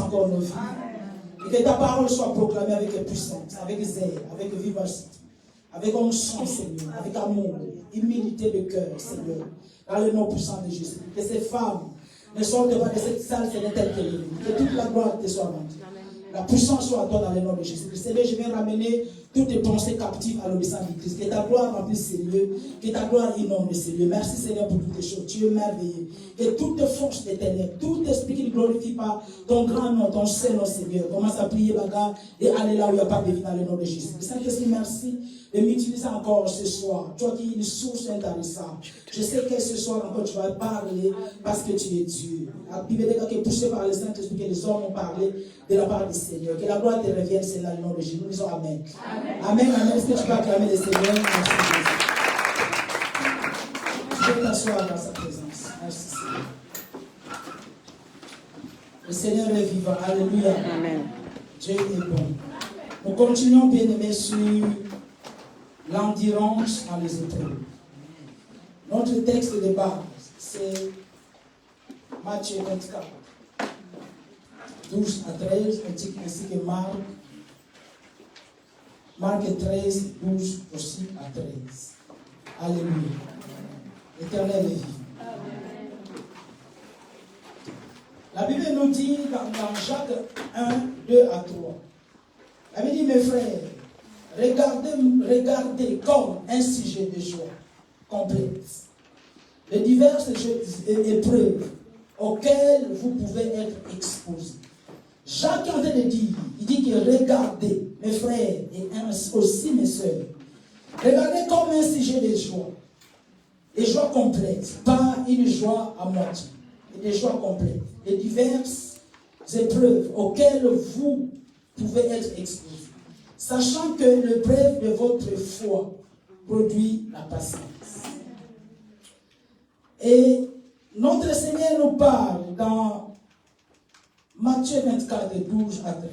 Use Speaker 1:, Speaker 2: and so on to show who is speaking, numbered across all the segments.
Speaker 1: encore nos vies. Et que ta parole soit proclamée avec puissance, avec zèle, avec vivacité, avec onction, Seigneur, avec amour, humilité de cœur, Seigneur, dans le nom puissant de Jésus. Que ces femmes ne sortent pas de cette salle, Seigneur, telle qu'elle est. Que toute la gloire te soit rendue. La puissance soit à toi dans le nom de Jésus. Seigneur, je viens ramener toutes tes pensées captives à l'obéissance de Christ. Que ta gloire remplisse ces lieux. Que ta gloire inonde ces lieux. Merci Seigneur pour toutes les choses. Tu es merveilleux. Que toute force des ténèbres, tout esprit qui ne glorifie pas ton grand nom, ton saint nom, Seigneur, commence à prier, bagarre, et aller là où il n'y a pas de vie dans le nom de Jésus. Saint-Esprit, merci de m'utiliser encore ce soir. Toi qui es une source intarissable. Je sais que ce soir encore tu vas parler parce que tu es Dieu. La Bible dit que poussé par le Saint-Esprit, que les hommes ont parlé de la part du Seigneur. Que la gloire te revienne, c'est là le nom de Jésus. Nous disons Amen. Amen, amen. Est-ce que tu peux acclamer le Seigneur? Merci Jésus. Tu peux t'asseoir dans sa présence. Merci Seigneur. Le Seigneur est vivant. Alléluia.
Speaker 2: Amen.
Speaker 1: Dieu est bon. Nous continuons, bien aimés, sur l'endurance dans les épreuves. Notre texte de base, c'est Matthieu 24, 12 à 13, ainsi que Marc 13, 12 aussi à 13. Alléluia. L'Éternel est vivant. La Bible nous dit dans Jacques 1, 2 à 3. La Bible dit, mes frères, regardez comme un sujet de joie complète les diverses épreuves auxquelles vous pouvez être exposés. Jacques est en train de dire, il dit que regardez, mes frères et aussi mes soeurs, regardez comme un sujet de joie complète, pas une joie à moitié, mais des joies complètes, les diverses épreuves auxquelles vous pouvez être exposés, sachant que l'épreuve de votre foi produit la patience. Et notre Seigneur nous parle dans Matthieu 24, 12 à 13.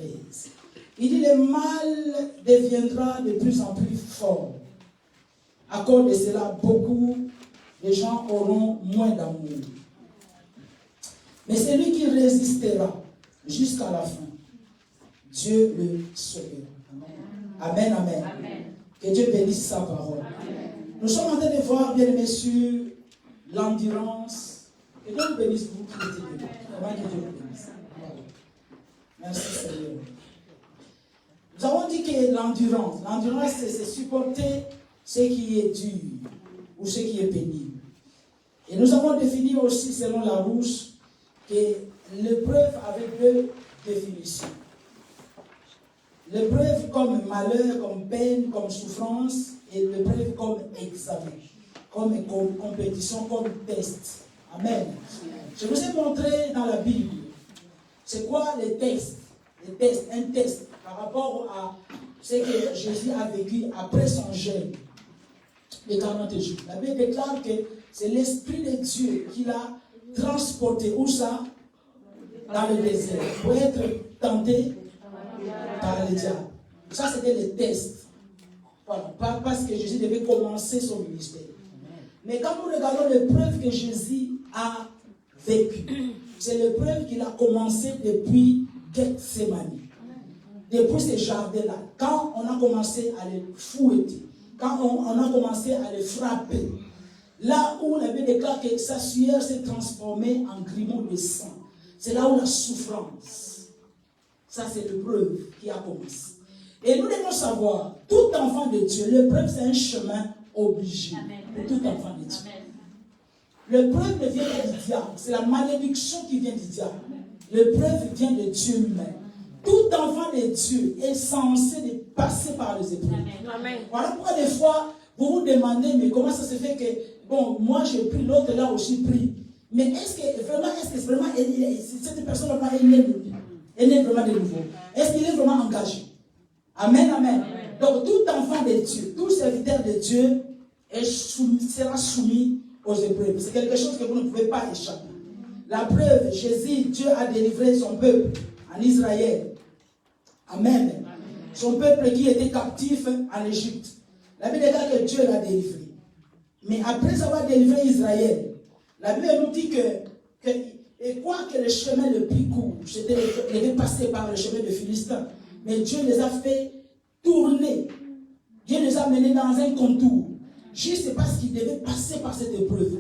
Speaker 1: Il dit, le mal deviendra de plus en plus fort. À cause de cela, beaucoup de gens auront moins d'amour. Mais celui qui résistera jusqu'à la fin, Dieu le sauvera. Amen, amen. Amen. Que Dieu bénisse sa parole. Amen. Nous sommes en train de voir, bien aimés, sur l'endurance. Que Dieu vous bénisse, vous qui êtes debout. Comment que Dieu vous bénisse. Merci Seigneur. Nous avons dit que l'endurance, c'est supporter ce qui est dur ou ce qui est pénible. Et nous avons défini aussi, selon la Larousse, que l'épreuve avait deux définitions. L'épreuve comme malheur, comme peine, comme souffrance, et l'épreuve comme examen, comme compétition, comme test. Amen. Je vous ai montré dans la Bible, c'est quoi les tests? Les tests, un test par rapport à ce que Jésus a vécu après son jeûne de 40 jours. La Bible déclare que c'est l'Esprit de Dieu qui l'a transporté, où ça? Dans le désert, pour être tenté par le diable. Ça, c'était le test. Voilà. Parce que Jésus devait commencer son ministère. Mais quand nous regardons l'épreuve que Jésus a vécue, c'est l'épreuve qu'il a commencé depuis Gethsemane. Depuis ce jardin-là. Quand on a commencé à le fouetter, quand on a commencé à le frapper, là où la Bible déclare que sa sueur s'est transformée en grumeaux de sang. C'est là où la souffrance. Ça, c'est l'épreuve qui a commencé. Et nous devons savoir, tout enfant de Dieu, l'épreuve, c'est un chemin obligé. Pour tout enfant de Dieu. L'épreuve ne vient pas du diable. C'est la malédiction qui vient du diable. L'épreuve vient de Dieu lui-même. Tout enfant de Dieu est censé de passer par les épreuves. Voilà pourquoi des fois, vous vous demandez, mais comment ça se fait que, bon, moi j'ai pris, l'autre là aussi pris. Mais est-ce que vraiment cette personne est née vraiment de nouveau? Est-ce qu'il est vraiment engagé? Amen, amen. Donc tout enfant de Dieu, tout serviteur de Dieu sera soumis aux épreuves. C'est quelque chose que vous ne pouvez pas échapper. La preuve, Jésus, Dieu a délivré son peuple en Israël. Amen. Son peuple qui était captif en Égypte. La Bible dit que Dieu l'a délivré. Mais après avoir délivré Israël, la Bible nous dit que Et quoi que le chemin le plus court, ils devaient passer par le chemin de Philistins. Mais Dieu les a fait tourner. Dieu les a menés dans un contour. Juste parce qu'ils devaient passer par cette épreuve.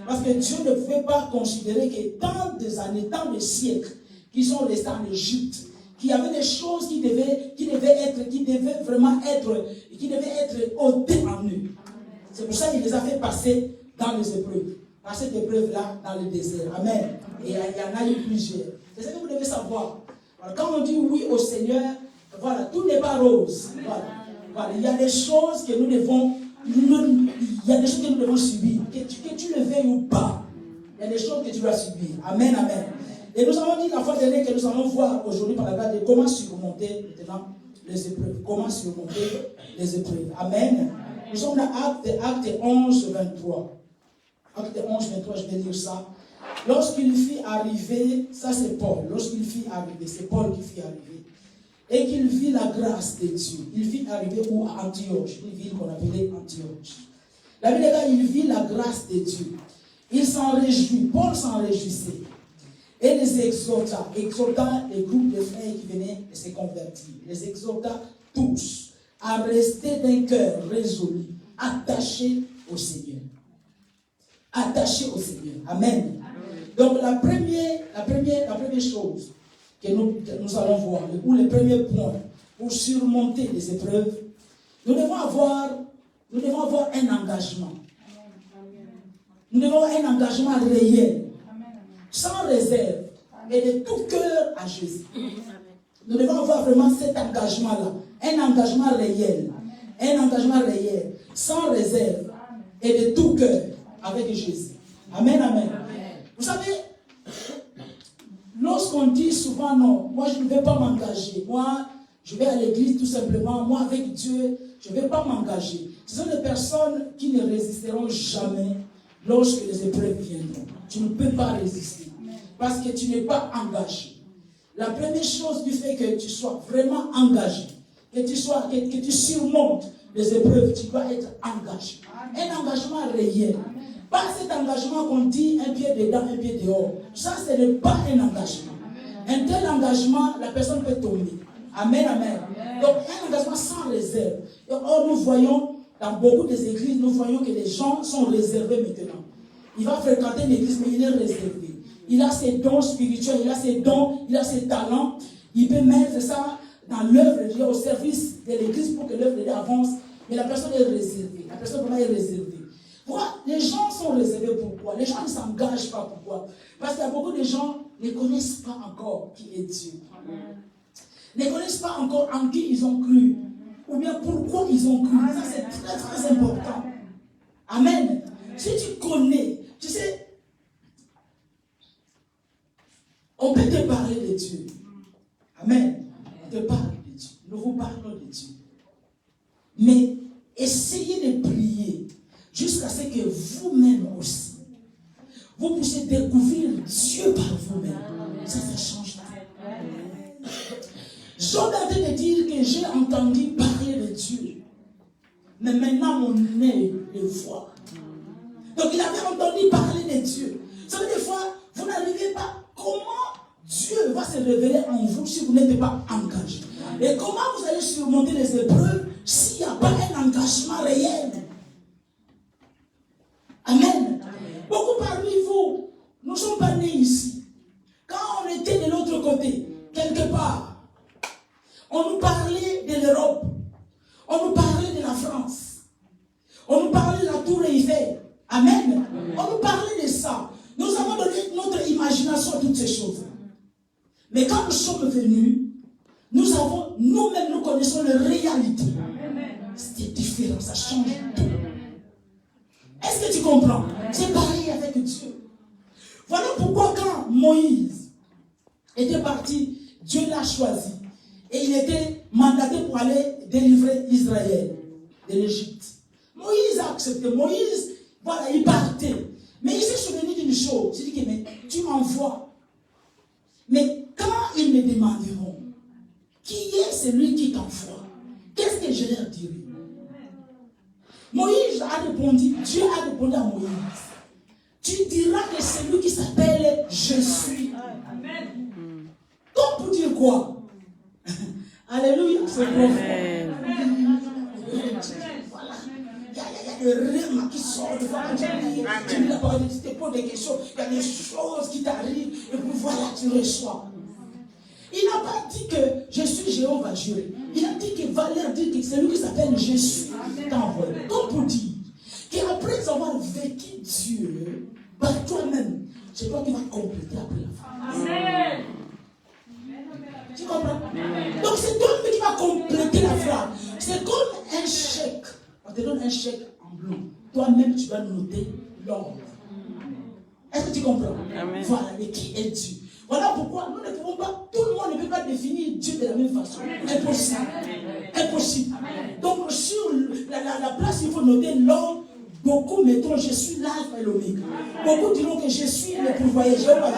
Speaker 1: Parce que Dieu ne pouvait pas considérer que tant des années, tant de siècles qui sont restés en Égypte, qu'il y avait des choses qui devaient vraiment être ôtées en eux. C'est pour ça qu'il les a fait passer dans les épreuves. Par cette épreuve-là, dans le désert. Amen. Et il y en a eu plusieurs. C'est ce que vous devez savoir. Alors, quand on dit oui au Seigneur, voilà, tout n'est pas rose. Voilà. Il y a des choses que nous devons subir. Que tu le veuilles ou pas. Il y a des choses que tu dois subir. Amen, amen. Et nous avons dit la fois dernière que nous allons voir aujourd'hui par la grâce de comment surmonter maintenant les épreuves. Comment surmonter les épreuves. Amen. Nous sommes dans Acte 11, 23. Acte 11, 23, je vais lire ça. Lorsqu'il fit arriver, ça c'est Paul, lorsqu'il fit arriver, c'est Paul qui fit arriver, et qu'il vit la grâce de Dieu, il fit arriver où à Antioche, une ville qu'on appelait Antioche. La Bible là, il vit la grâce de Dieu. Il s'en réjouit, Paul s'en réjouissait, et les exhorta les groupes de frères qui venaient de se convertir, les exhorta tous à rester d'un cœur résolu, attachés au Seigneur. Attachés au Seigneur. Amen. Donc la première chose que nous allons voir, ou le premier point pour surmonter les épreuves, nous devons avoir un engagement. Nous devons avoir un engagement réel, sans réserve, et de tout cœur à Jésus. Nous devons avoir vraiment cet engagement-là, un engagement réel, sans réserve, et de tout cœur avec Jésus. Amen, amen. Vous savez, lorsqu'on dit souvent non, moi je ne vais pas m'engager, moi je vais à l'église tout simplement, moi avec Dieu, je ne vais pas m'engager. Ce sont des personnes qui ne résisteront jamais lorsque les épreuves viendront. Tu ne peux pas résister parce que tu n'es pas engagé. La première chose du fait que tu sois vraiment engagé, que tu surmontes les épreuves, tu dois être engagé. Un engagement réel. Pas cet engagement qu'on dit un pied dedans, un pied dehors. Ça, ce n'est pas un engagement. Un tel engagement, la personne peut tomber. Amen, amen. Donc, un engagement sans réserve. Or, nous voyons, dans beaucoup des églises, nous voyons que les gens sont réservés maintenant. Il va fréquenter l'église, mais il est réservé. Il a ses dons spirituels, il a ses dons, il a ses talents. Il peut mettre ça dans l'œuvre de Dieu, au service de l'église pour que l'œuvre de Dieu avance. Mais la personne est réservée. La personne vraiment est réservée. Pourquoi? Les gens sont réservés. Pourquoi? Les gens ne s'engagent pas. Pourquoi? Parce qu'il y a beaucoup de gens qui ne connaissent pas encore qui est Dieu. Ne connaissent pas encore en qui ils ont cru. Ou bien pourquoi ils ont cru. Ça, c'est très très important. Amen. Si tu connais, tu sais, on peut te parler de Dieu. Amen. On te parle de Dieu. Nous vous parlons de Dieu. Mais essayez de prier jusqu'à ce que vous-même aussi, vous puissiez découvrir Dieu par vous-même. Ça change tout. Job a été de dire que j'ai entendu parler de Dieu. Mais maintenant, mon nez le voit. Donc, il avait entendu parler de Dieu. Ça veut dire des fois, vous n'arrivez pas. Comment Dieu va se révéler en vous si vous n'êtes pas engagé? Et comment vous allez surmonter les épreuves s'il n'y a pas un engagement réel? Amen. Beaucoup parmi vous, nous ne sommes pas nés ici. Quand on était de l'autre côté, quelque part, on nous parlait de l'Europe, on nous parlait de la France, on nous parlait de la Tour Eiffel. Amen. On nous parlait de ça. Nous avons donné notre imagination à toutes ces choses. Mais quand nous sommes venus, nous-mêmes, nous connaissons la réalité. C'est différent, ça change tout. Est-ce que tu comprends? C'est pareil avec Dieu. Voilà pourquoi quand Moïse était parti, Dieu l'a choisi. Et il était mandaté pour aller délivrer Israël de l'Égypte. Moïse a accepté. Moïse, voilà, il partait. Mais il s'est souvenu d'une chose. Il dit, mais tu m'envoies. Mais quand ils me demanderont, qui est celui qui t'envoie? Qu'est-ce que je leur dirai? Moïse a répondu, Dieu a répondu à Moïse, tu diras que c'est lui qui s'appelle Je suis. Donc pour dire quoi? Alléluia, c'est profond. Voilà. Il y a des rêves qui sortent de toi. Tu lis la parole, tu te poses des questions. Il y a des choses qui t'arrivent. Et puis voilà, tu reçois. Il n'a pas dit que je suis Jéhovah Jireh. Il a dit que Valère dit que c'est lui qui s'appelle Je suis t'envoie. Donc pour dire qu'après avoir vécu Dieu par toi-même, c'est toi qui vas compléter après la fin. Amen. Tu comprends? Donc c'est toi-même qui vas compléter la phrase. C'est comme un chèque. On te donne un chèque en bleu. Toi-même, tu vas noter l'ordre. Est-ce que tu comprends? Amen. Voilà, mais qui est Dieu? Voilà pourquoi nous ne pouvons pas, tout le monde ne peut pas définir Dieu de la même façon. Impossible. Impossible. Donc sur la place, il faut noter l'ordre. Beaucoup mettront je suis l'alpha et l'oméga. Beaucoup diront que je suis le pourvoyeur.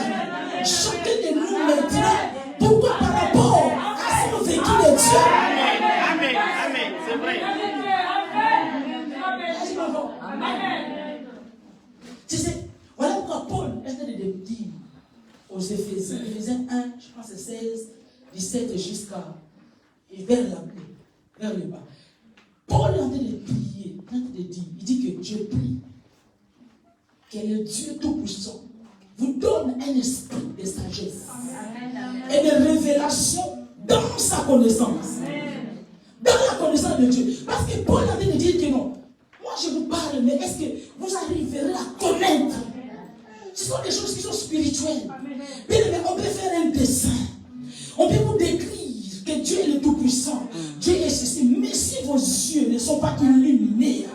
Speaker 1: Chacun de nous mettra pourquoi par rapport à son vécu de Dieu.
Speaker 2: Amen. Amen. C'est vrai.
Speaker 1: Amen. Tu sais, voilà pourquoi Paul essaie de dire aux Éphésiens, Éphésiens 1, je pense que c'est 16, 17 jusqu'à vers le bas. Paul est en train de prier, en train de dire, il dit que je prie que le Dieu Tout-Puissant vous donne un esprit de sagesse et de révélation dans sa connaissance. Dans la connaissance de Dieu. Parce que Paul est en train de dire que non. Moi je vous parle, mais est-ce que vous arriverez à connaître? Ce sont des choses qui sont spirituelles. Bien aimé, on peut faire un dessin. On peut vous décrire que Dieu est le Tout-Puissant. Dieu est ceci. Mais si vos yeux ne sont pas illuminés,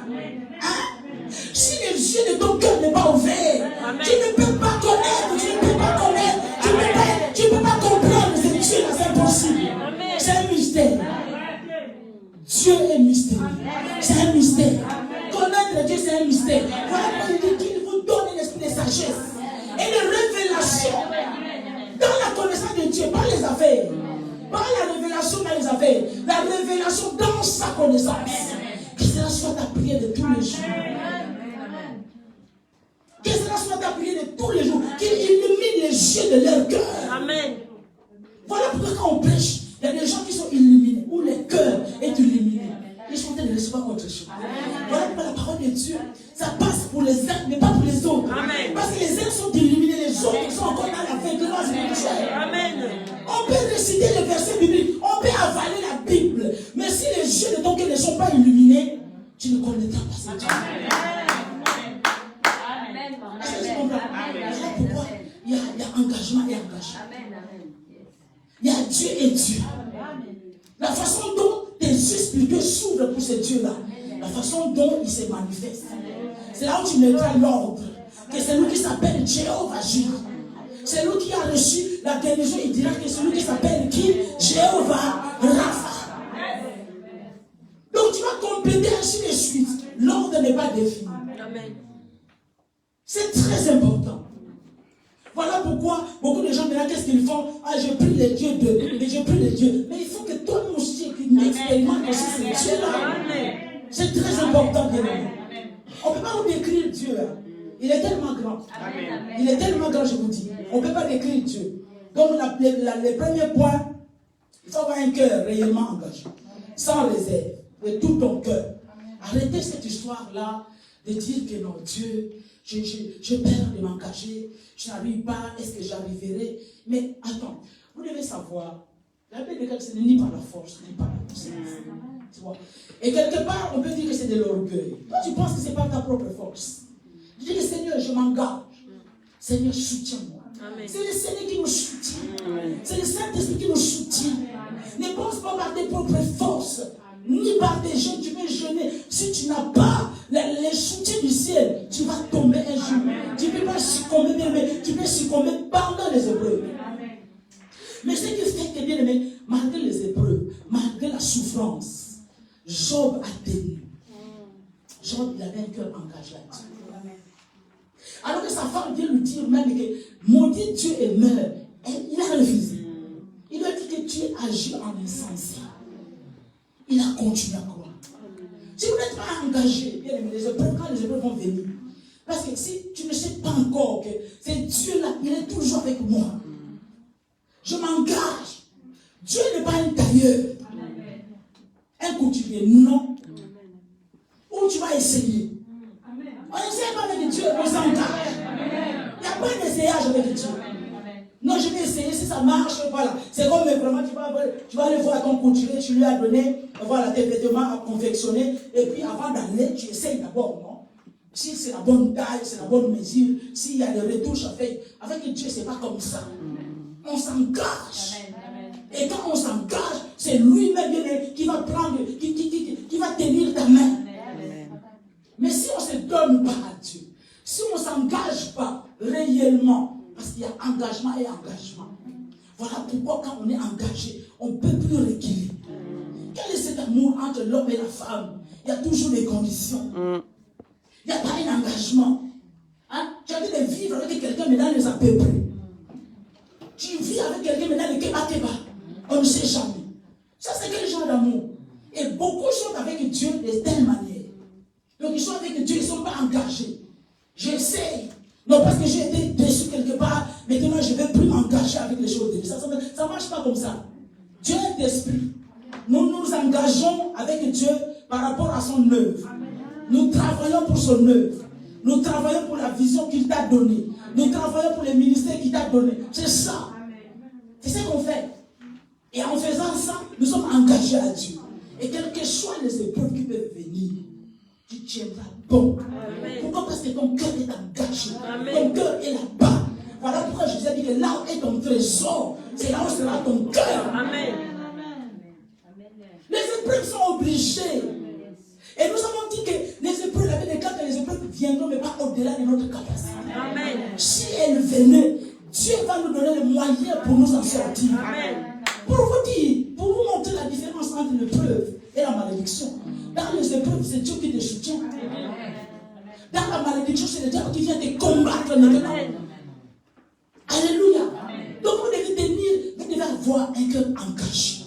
Speaker 1: hein? Si les yeux de ton cœur n'est pas ouvert, tu ne peux pas connaître, tu ne peux pas connaître, tu ne peux pas comprendre ce Dieu là, c'est impossible. C'est un mystère. Dieu est mystérieux. C'est un mystère. Connaître Dieu, c'est un mystère. Voilà pourquoi il dit qu'il vous donne un esprit de sagesse et de révélation dans la connaissance de Dieu, pas les affaires. Pas la révélation dans les affaires, la révélation dans sa connaissance. Que cela soit ta prière de tous les jours. Que cela soit ta prière de tous les jours. Qu'il illumine les yeux de leur cœur. Amen. Voilà pourquoi quand on prêche, il y a des gens qui sont illuminés, où le cœur est illuminé. Ils sont en train de recevoir autre chose. Voilà pourquoi la parole de Dieu, ça passe pour les uns, mais pas pour les autres. Amen. Parce que les uns sont illuminés, les autres sont encore dans la faiblesse spirituelle. Amen. On peut réciter les versets bibliques, on peut avaler la Bible, mais si les yeux de ton cœur ne sont pas illuminés, tu ne connaîtras pas ce Dieu. Amen. Est-ce que tu comprends? Voilà pourquoi il y a engagement et engagement. Il y a Dieu et Dieu. La façon dont tes yeux spirituels s'ouvrent pour ce Dieu-là, la façon dont il se manifeste, c'est là où tu mettras l'ordre, que c'est lui qui s'appelle Jéhovah Jireh. C'est lui qui a reçu la guérison. Il dira que c'est lui qui s'appelle qui? Jéhovah Rapha. Donc tu vas compléter ainsi de suite. L'ordre n'est pas défini. C'est très important. Voilà pourquoi beaucoup de gens maintenant, qu'est-ce qu'ils font? Ah, je prie les dieux d'eux, mais je prie les dieux. Mais il faut que toi-même aussi expérimentes aussi ce Dieu-là. C'est très important, bien aimé. On ne peut pas vous décrire Dieu. Hein. Il est tellement grand. Il est tellement grand, je vous dis. On ne peut pas décrire Dieu. Donc, le premier point, il faut avoir un cœur réellement engagé, sans réserve, de tout ton cœur. Arrêtez cette histoire-là de dire que non, Dieu, j'ai peur de m'engager, je n'arrive pas, est-ce que j'arriverai? Mais attends, vous devez savoir, la paix de quelqu'un, ce n'est ni par la force, ni par la puissance. Tu vois? Et quelque part, on peut dire que c'est de l'orgueil. Toi, tu penses que ce n'est pas ta propre force. Je dis que Seigneur, je m'engage. Seigneur, soutiens-moi. C'est le Seigneur qui nous soutient. C'est le Saint-Esprit qui nous soutient. Ne pense pas par tes propres forces, ni par tes jeunes. Tu peux jeûner. Si tu n'as pas les soutiens du ciel, tu vas tomber un jour. Tu ne peux pas succomber, mais tu peux succomber pendant les épreuves. Mais ce qui fait que, bien aimé, malgré les épreuves, malgré la souffrance, Job a tenu. Job, il avait un cœur engagé à Dieu. Alors que sa femme vient lui dire même que maudit Dieu et meurt. Il a refusé. Il lui a dit que Dieu agit en insensé. Il a continué à croire. Si vous n'êtes pas engagé, bien aimé, quand les épreuves vont venir, Parce que si tu ne sais pas encore que c'est Dieu là, il est toujours avec moi. Je m'engage. Dieu n'est pas un tailleur. Un couturier, non. Ou tu vas essayer. On n'essaie pas avec Dieu, on s'engage. Il n'y a pas d'essayage avec Dieu. Non, je vais essayer, si ça marche, voilà. C'est comme vraiment, tu vas aller voir ton couturier, tu lui as donné, voilà, tes vêtements à confectionner, et puis avant d'aller, tu essayes d'abord, non? Si c'est la bonne taille, c'est la bonne mesure, s'il y a des retouches à faire, avec Dieu, c'est pas comme ça. On s'engage. Et quand on s'engage, c'est lui-même qui va prendre, qui va tenir ta main. Mais si on ne se donne pas à Dieu, si on ne s'engage pas réellement, parce qu'il y a engagement et engagement. Voilà pourquoi quand on est engagé, on ne peut plus reculer. Quel est cet amour entre l'homme et la femme? Il y a toujours des conditions. Il n'y a pas un engagement. Hein? Tu as dit de vivre avec quelqu'un, mais dans les à peu près. Tu vis avec quelqu'un, mais dans les keba-keba. On ne sait jamais. Ça, c'est quel genre d'amour? Et beaucoup sont avec Dieu de telle manière. Donc, ils sont avec Dieu, ils ne sont pas engagés. J'essaye. Non, parce que j'ai été déçu quelque part. Maintenant, je ne vais plus m'engager avec les choses de Dieu. Ça ne marche pas comme ça. Dieu est esprit. Nous nous engageons avec Dieu par rapport à son œuvre. Nous travaillons pour son œuvre. Nous travaillons pour la vision qu'il t'a donnée. Nous travaillons pour les ministères qu'il t'a donné. C'est ça. C'est ce qu'on fait. Et en faisant ça, nous sommes engagés à Dieu. Et quelles que soient les épreuves qui peuvent venir, tu tiendras bon. Pourquoi? Parce que ton cœur est engagé. Ton cœur est là-bas. Voilà pourquoi je vous ai dit que là où est ton trésor, c'est là où sera ton cœur. Amen. Les épreuves sont obligées. Et nous avons dit que les épreuves, la Bible déclare que les épreuves viendront, mais pas au-delà de notre capacité. Amen. Si elles venaient, Dieu va nous donner les moyens pour nous en sortir. Amen. Pour vous dire, pour vous montrer la différence entre l'épreuve et la malédiction. Dans les épreuves, c'est Dieu qui te soutient. Dans la malédiction, c'est le diable qui vient te combattre maintenant. Alléluia. Donc vous devez tenir, vous devez avoir un cœur engagé.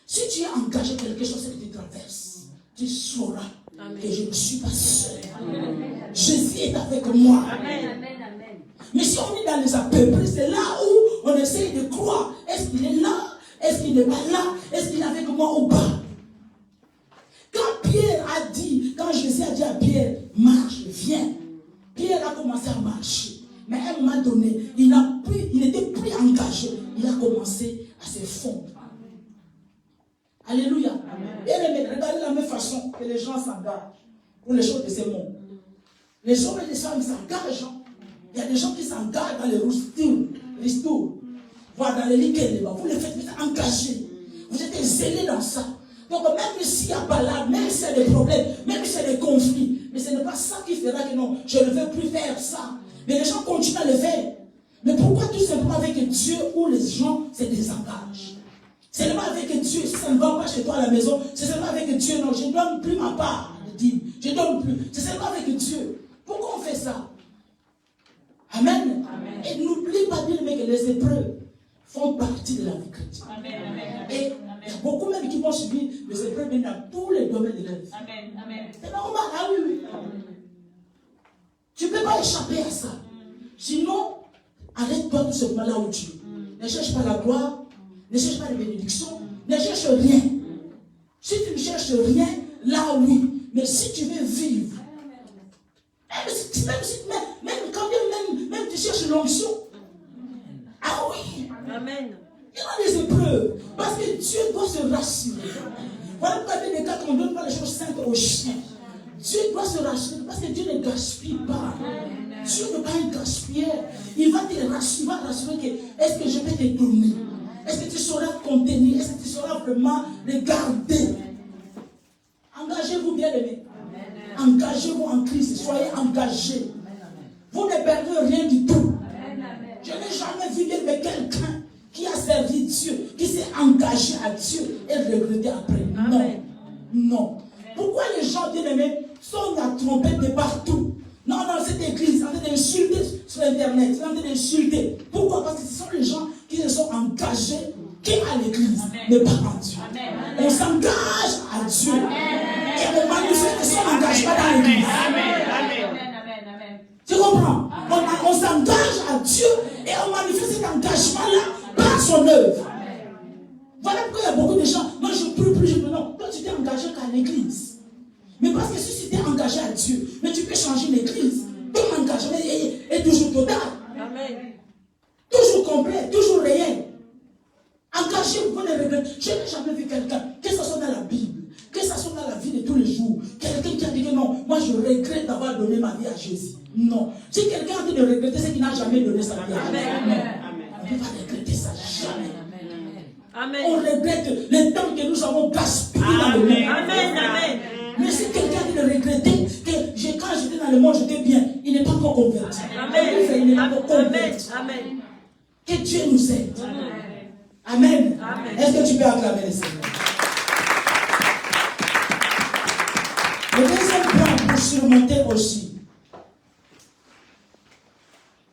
Speaker 1: Si tu es engagé quelque chose que tu traverses, tu sauras que je ne suis pas seul. Jésus est avec moi. Amen. Mais si on est dans les à-peu-près, c'est là où on essaye de croire. Est-ce qu'il est là? Est-ce qu'il n'est pas là? Est-ce qu'il est avec moi ou pas? Quand Pierre a dit, quand Jésus a dit à Pierre, marche, viens. Pierre a commencé à marcher. Mais à un moment donné, il n'était plus engagé. Il a commencé à se fondre. Alléluia. Et regardez la même façon que les gens s'engagent pour les choses de ce monde. Les hommes et les femmes s'engagent. Il y a des gens qui s'engagent dans les ristours, voire dans les liqueurs. Vous les faites engagés. Vous êtes zélés dans ça. Donc même s'il n'y a pas là, même s'il y a des problèmes, même s'il y a des conflits, mais ce n'est pas ça qui fera que non, je ne veux plus faire ça. Mais les gens continuent à le faire. Mais pourquoi tout simplement avec Dieu où les gens se désengagent? C'est seulement avec Dieu, si ça ne va pas chez toi à la maison, c'est seulement avec Dieu, non, je ne donne plus ma part de dîme. Je ne donne plus. C'est seulement avec Dieu. Pourquoi on fait ça? Amen. Amen. Et n'oublie pas bien que les épreuves font partie de la vie chrétienne. Et il y a beaucoup même qui vont subir les épreuves dans tous les domaines de leur vie. C'est normal, ah oui. Tu ne peux pas échapper à ça. Sinon, arrête-toi tout simplement là où tu es. Ne cherche pas la gloire, ne cherche pas les bénédictions, ne cherche rien. Si tu ne cherches rien, là oui. Mais si tu veux vivre, même quand même tu cherches l'onction. Ah oui. Amen. Il y a des épreuves. Parce que Dieu doit se rassurer. Voilà pourquoi il y a des cas qu'on ne donne pas les choses saintes aux chiens. Dieu doit se rassurer. Parce que Dieu ne gaspille pas. Dieu n'est pas un gaspilleur. Il va te rassurer. Il va rassurer que est-ce que je vais te donner? Est-ce que tu sauras contenir? Est-ce que tu sauras vraiment le garder? Engagez-vous bien aimés. Engagez-vous en Christ. Soyez engagés. Vous ne perdez rien du tout. Je n'ai jamais vu quelqu'un qui a servi Dieu, qui s'est engagé à Dieu et regretté après. Non. Non. Pourquoi les gens bien-aimés sont à tromper de partout? Non, dans cette église, en train d'insulter sur Internet, en train d'insulter. Pourquoi? Parce que ce sont les gens qui se sont engagés à l'église, mais pas en Dieu. On s'engage à Dieu. Et on manifeste son engagement dans l'église. Tu comprends? On s'engage à Dieu et on manifeste cet engagement-là par son œuvre. Voilà pourquoi il y a beaucoup de gens. Non, je ne prie plus. Non, toi tu t'es engagé qu'à l'église. Mais parce que si tu t'es engagé à Dieu, mais tu peux changer l'église. Ton engagement est toujours total. Amen. Toujours complet, toujours réel. Engagé, vous ne regrettez. Je n'ai jamais vu quelqu'un, que ce soit dans la Bible, que ce soit dans la vie de tous les jours, quelqu'un qui a dit que non, moi je regrette d'avoir donné ma vie à Jésus. Non. Si quelqu'un a dit de regretter, c'est qu'il n'a jamais donné sa vie à Jésus. On ne peut pas regretter ça, jamais. Amen. On regrette le temps que nous avons gaspillé dans le monde. Amen. Amen. Mais si quelqu'un a dit de regretter que quand j'étais dans le monde, j'étais bien, il n'est pas encore converti. Amen. Il n'est pas encore converti. Amen. Que Dieu nous aide. Amen. Amen. Est-ce que tu peux acclamer le Seigneur? Le deuxième point pour surmonter aussi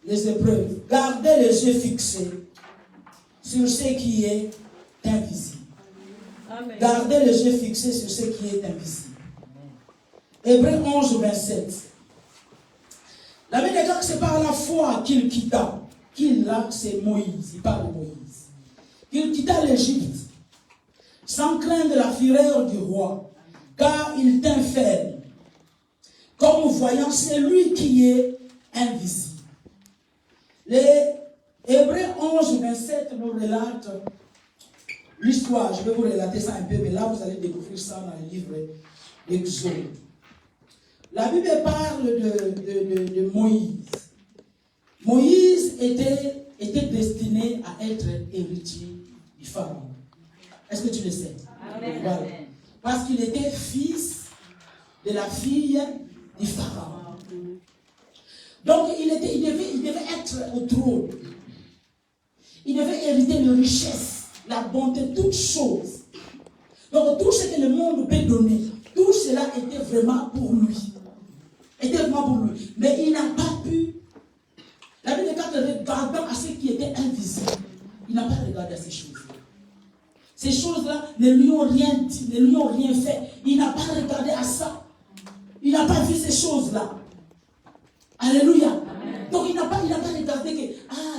Speaker 1: les épreuves, gardez les yeux fixés sur ce qui est invisible. Amen. Gardez les yeux fixés sur ce qui est invisible. Hébreux 11, 27. La Bible déclare que c'est par la foi qu'il quitta. Qu'il là, c'est Moïse. Il parle de Moïse. Il quitta l'Égypte sans craindre la fureur du roi, car il tint ferme, comme voyant celui qui est invisible. Les Hébreux 11, 27 nous relatent l'histoire. Je vais vous relater ça un peu, mais là vous allez découvrir ça dans le livre d'Exode. La Bible parle de Moïse. Moïse était destiné à être héritier du Pharaon. Est-ce que tu le sais? Amen. Voilà. Parce qu'il était fils de la fille du Pharaon. Donc il devait être au trône. Il devait hériter de richesses, la bonté, toutes choses. Donc tout ce que le monde peut donner, tout cela était vraiment pour lui. Mais il n'a pas pu. La Bible dit regardant à ce qui était invisible, il n'a pas regardé à ces choses-là. Ces choses-là ne lui ont rien dit, ne lui ont rien fait. Il n'a pas regardé à ça. Il n'a pas vu ces choses-là. Alléluia. Amen. Donc il n'a pas regardé que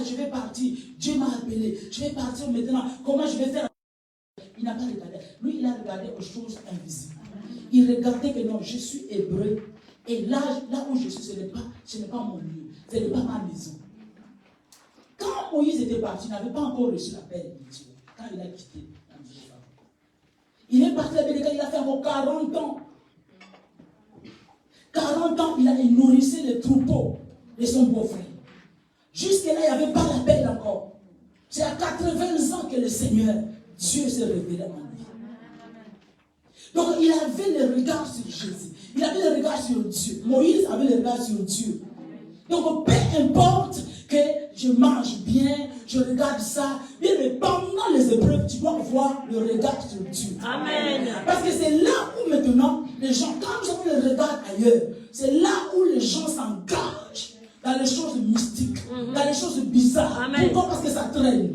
Speaker 1: je vais partir, Dieu m'a appelé, je vais partir maintenant, comment je vais faire? Il n'a pas regardé. Lui, il a regardé aux choses invisibles. Il regardait que non, je suis hébreu. Et là où je suis, ce n'est pas mon lieu. Ce n'est pas ma maison. Quand Moïse était parti, il n'avait pas encore reçu l'appel de Dieu. Quand il a quitté la maison de Pharaon. Il est parti avec les gars, il a fait encore 40 ans. 40 ans, il a nourrissé les troupeaux de son beau-frère. Jusque-là, il n'y avait pas l'appel encore. C'est à 80 ans que le Seigneur, Dieu s'est révélé en lui. Donc, il avait le regard sur Jésus. Il avait le regard sur Dieu. Moïse avait le regard sur Dieu. Donc, peu importe que je mange bien, je regarde ça, bien, mais pendant les épreuves, tu dois avoir le regard sur Dieu. Amen. Parce que c'est là où maintenant, les gens, quand nous avons le regard ailleurs, c'est là où les gens s'engagent dans les choses mystiques, dans les choses bizarres. Amen. Pourquoi? Parce que ça traîne.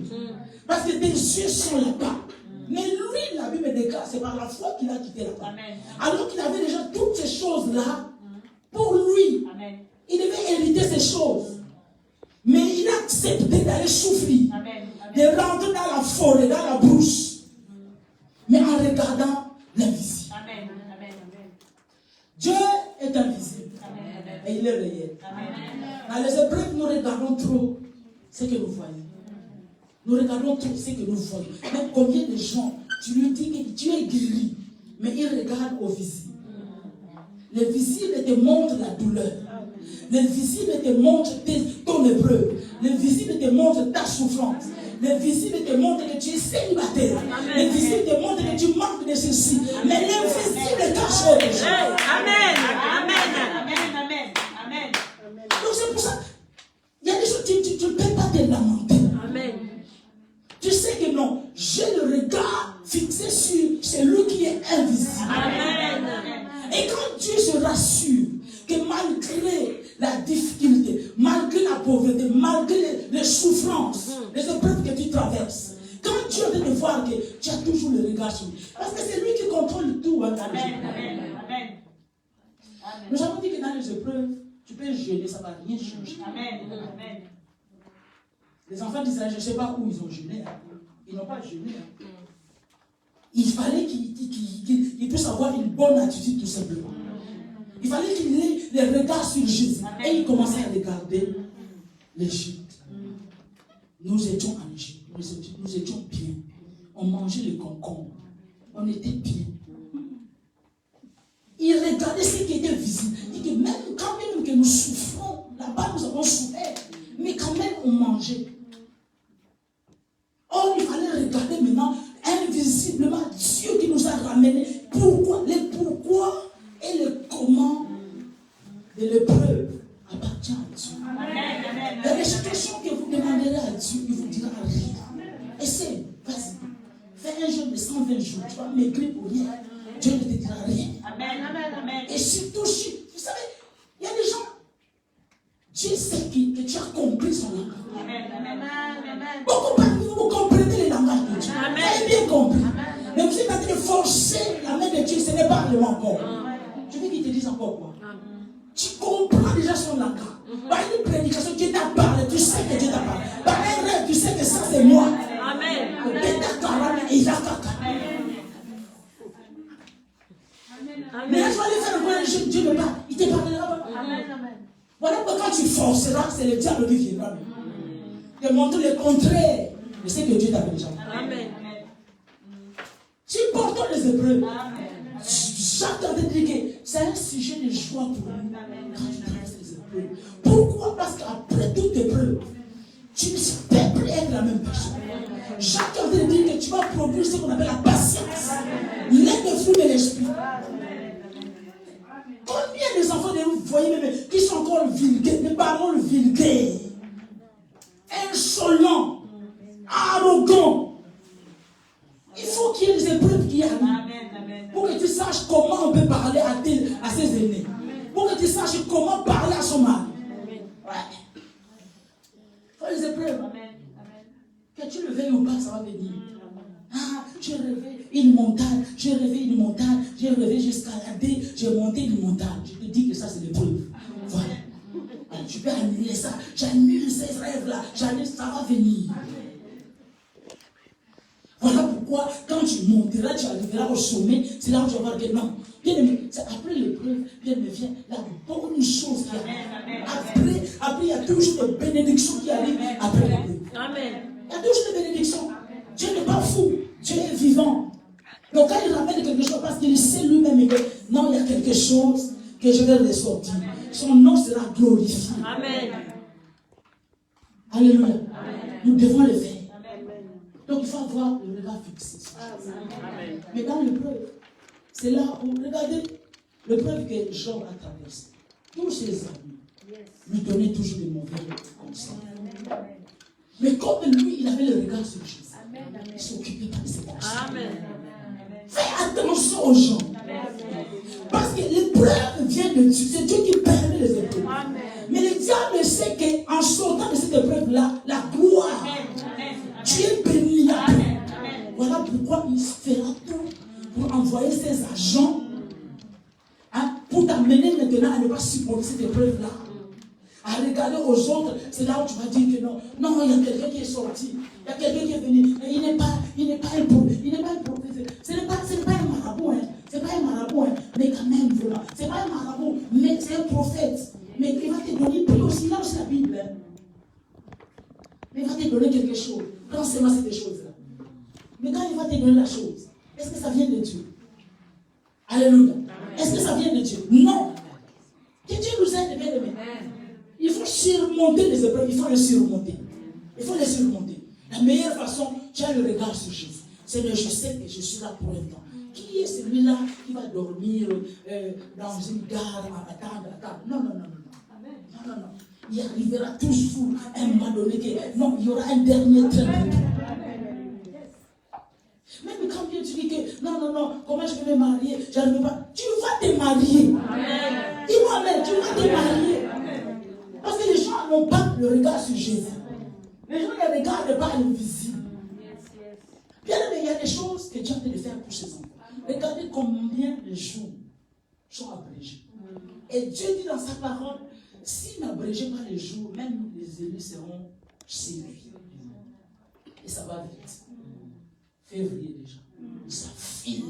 Speaker 1: Parce que tes yeux sont là-bas. Mais lui, la Bible déclare, c'est par la foi qu'il a quitté là-bas. Alors qu'il avait déjà toutes ces choses-là pour lui. Amen. Il devait hériter ces choses. Mais il a accepté d'aller souffrir. Amen. De rentrer dans la forêt, dans la brousse. Mais en regardant l'invisible. Amen. Dieu est invisible. Amen. Et il est réel. Amen. Dans les épreuves, nous regardons trop ce que nous voyons. Nous regardons tout ce que nous voyons. Mais combien de gens, tu lui dis que tu es guéri, mais il regarde au visible. Le visible te montre la douleur. Le visible te montre ton épreuve. Le visible te montre ta souffrance. Le visible te montre que tu es célibataire. Le visible te montre que tu manques de ceci. Mais l'invisible cache autre chose. Amen. Donc c'est pour ça, il y a des choses, tu ne peux pas te lamenter. Amen. Tu sais que non, j'ai le regard fixé sur celui qui est invisible. Amen. Et quand Dieu se rassure que malgré la difficulté, malgré la pauvreté, malgré les souffrances, les épreuves que tu traverses, quand Dieu te de voir que tu as toujours le regard sur lui, parce que c'est lui qui contrôle tout. Hein, Amen. Nous avons dit que dans les épreuves, Tu peux jeûner, ça ne va rien changer.
Speaker 3: Amen. Amen.
Speaker 1: Les enfants d'Israël, je ne sais pas où ils ont jeûné. Hein. Ils n'ont pas jeûné. Hein. Il fallait qu'ils puissent avoir une bonne attitude, tout simplement. Il fallait qu'il ait les regards sur Jésus. Et il commençait à regarder l'Égypte. Nous étions en Égypte. Nous étions bien. On mangeait les concombres. On était bien. Il regardait ce qui était visible. Il dit que même quand même que nous souffrons, là-bas nous avons souffert, mais quand même on mangeait. Or, il fallait regarder maintenant invisiblement Dieu qui nous a ramenés. Pourquoi? Les pourquoi et le comment de l'épreuve appartient à Dieu. Il y a des situations que vous demanderez à Dieu, il vous dira rien. Essaye, vas-y. Fais un jeûne de 120 jours, tu vas maigrir pour rien. Dieu ne te dira rien. Amen. Et surtout, vous savez, il y a des gens, Dieu sait que tu as compris son langage. Beaucoup parmi vous comprenez les langages de Dieu. Vous avez bien compris. Mais vous êtes en train de forcer la main de Dieu, ce n'est pas le encore. Je veux qu'il te dise encore quoi. Tu comprends déjà son langage. Par une prédication, Dieu t'a parlé, tu sais que Dieu t'a parlé. Par un rêve, tu sais que ça c'est moi. Amen. Mais là, tu vas aller faire un jeu, Dieu ne parle. Il te parlera pas. Voilà pourquoi quand tu forceras, c'est le diable qui viendra. Te montre le contraire de ce que Dieu t'a déjà dit. Amen. Tu portes les épreuves. J'entends te dire que c'est un sujet de joie pour nous quand tu traverses les épreuves. Pourquoi? Parce qu'après toute épreuve, tu ne peux plus être la même personne. J'entends te dire que tu vas produire ce qu'on appelle la patience. L'un des fruits de l'esprit. Combien des enfants de vous voyez même qui sont encore vulgaires, des paroles vulgaires, insolents, arrogants. Il faut qu'il y ait des épreuves qui arrivent. Pour que tu saches comment on peut parler à ses aînés. Pour que tu saches comment parler à son mari. Ouais. Il faut les épreuves. Que tu le veuilles ou pas, ça va venir. Ah, j'ai rêvé une montagne, j'ai rêvé j'escaladais, j'ai monté une montagne. Je te dis que ça c'est l'épreuve. Voilà. Alors, tu peux annuler ça. J'annule ces rêves-là. Ça va venir. Voilà pourquoi, quand tu monteras, tu arriveras au sommet, c'est là où tu vas voir que non. Bien aimé, c'est après l'épreuve, bien aimé, vient la bonne chose qui arrive. Après, il y a toujours des bénédictions qui arrivent après l'épreuve. Amen. Il y a toujours des bénédictions. Dieu n'est pas fou, Dieu est vivant. Donc quand il ramène quelque chose, parce qu'il sait lui-même que non, il y a quelque chose que je vais ressortir. Son nom sera glorifié. Amen. Alléluia. Amen. Nous devons le faire. Donc il faut avoir le regard fixé. Amen. Mais dans l'épreuve, c'est là où, regardez, l'épreuve que Job a traversée. Tous ses amis lui donnaient toujours des mauvais conseils. Mais comme lui, il avait le regard sur Jésus, il ne s'occupait pas de ses conseils. Fais attention aux gens. Parce que l'épreuve vient de Dieu. C'est Dieu qui permet les épreuves. Mais le diable sait qu'en sortant de cette épreuve-là, la gloire, Dieu bénit la paix. Voilà pourquoi il fera tout pour envoyer ses agents pour t'amener maintenant à ne pas supporter cette épreuve-là. À regarder aux autres, c'est là où tu vas dire que non, il y a quelqu'un qui est sorti, il y a quelqu'un qui est venu, il n'est pas un prophète, ce n'est pas un marabout, c'est pas un marabout, mais quand même vraiment, c'est pas un marabout, mais c'est un prophète, mais il va te donner, puis aussi là aussi la Bible, mais il va te donner quelque chose, quand seulement c'est des choses-là. Mais quand il va te donner la chose, est-ce que ça vient de Dieu? Alléluia. Est-ce que ça vient de Dieu? Non. Que Dieu nous aide, bien aimé. Il faut surmonter les épreuves, il faut les surmonter. Il faut les surmonter. La meilleure façon, tu as le regard sur Jésus. C'est que je sais que je suis là pour un temps. Qui est celui-là qui va dormir dans une gare à attendre? Non. Non. Il arrivera toujours à un moment donné que non, il y aura un dernier train de tout. Même quand tu dis que non, comment je vais me marier? J'arrive pas. Tu vas te marier. Dis-moi, tu vas te marier. Parce que les gens n'ont pas le regard sur Jésus. Les gens ne regardent pas l'invisible. Bien, mais il y a des choses que Dieu a de faire pour ses enfants. Regardez combien de jours sont abrégés. Et Dieu dit dans sa parole, s'il n'abrégeait pas les jours, même les élus seront séduits. Et ça va vite. Février déjà. Ça file.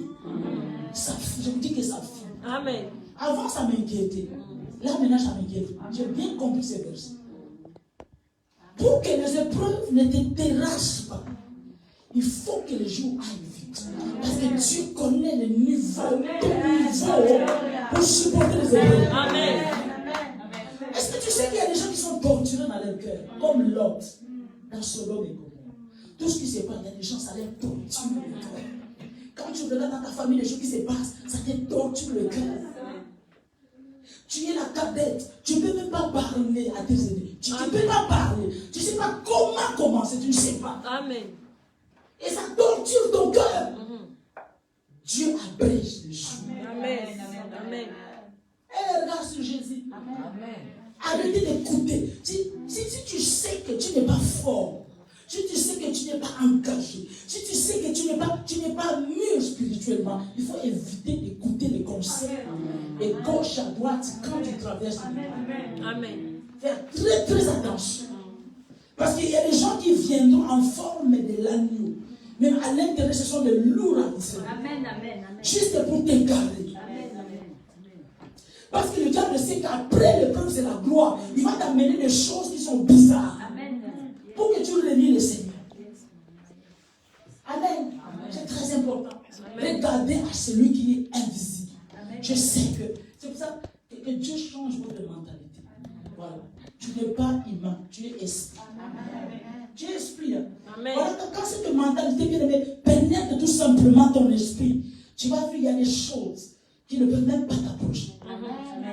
Speaker 1: Je vous dis que ça file.
Speaker 3: Amen.
Speaker 1: Avant, ça m'inquiétait. Là, maintenant, ça m'inquiète. J'ai bien compris ces versets. Pour que les épreuves ne te terrassent pas, il faut que les jours aillent vite. Parce que Dieu connaît le niveau, ton niveau pour supporter les épreuves.
Speaker 3: Amen.
Speaker 1: Est-ce que tu sais qu'il y a des gens qui sont torturés dans leur cœur, comme Lot, dans Sodome et Gomorrhe. Tout ce qui se passe, il y a des gens, ça les torture le cœur. Quand tu regardes dans ta famille les choses qui se passent, ça te torture le cœur. Tu es la cadette, tu ne peux même pas parler à tes aînés. Tu ne peux pas parler. Tu ne sais pas comment commencer, tu ne sais pas.
Speaker 3: Amen.
Speaker 1: Et ça torture ton cœur. Dieu abrège les choses.
Speaker 3: Amen. Amen.
Speaker 1: Et regarde sur Jésus.
Speaker 4: Amen.
Speaker 1: Arrêtez d'écouter. Si tu sais que tu n'es pas fort, si tu sais que tu n'es pas engagé, si tu sais que tu n'es pas mûr spirituellement, il faut éviter d'écouter les conseils. Et gauche à droite quand tu traverses le monde.
Speaker 3: Amen.
Speaker 1: Faire très très attention. Parce qu'il y a des gens qui viendront en forme de l'agneau. Même à l'intérieur, ce sont des loups ravisseurs.
Speaker 5: Amen, amen, amen.
Speaker 1: Juste pour t'égarer.
Speaker 5: Amen, amen.
Speaker 1: Parce que le diable sait qu'après l'épreuve, c'est la gloire. Il va t'amener des choses qui sont bizarres.
Speaker 5: Amen.
Speaker 1: Pour que tu reniees le Seigneur. Amen. C'est très important. Regardez à celui qui est invisible. Je sais que c'est pour ça que Dieu change votre mentalité. Voilà. Tu n'es pas humain, tu es esprit. Tu es esprit. Hein?
Speaker 3: Amen.
Speaker 1: Voilà, quand cette mentalité bien aimée pénètre tout simplement ton esprit, tu vas voir qu'il y a des choses qui ne peuvent même pas t'approcher.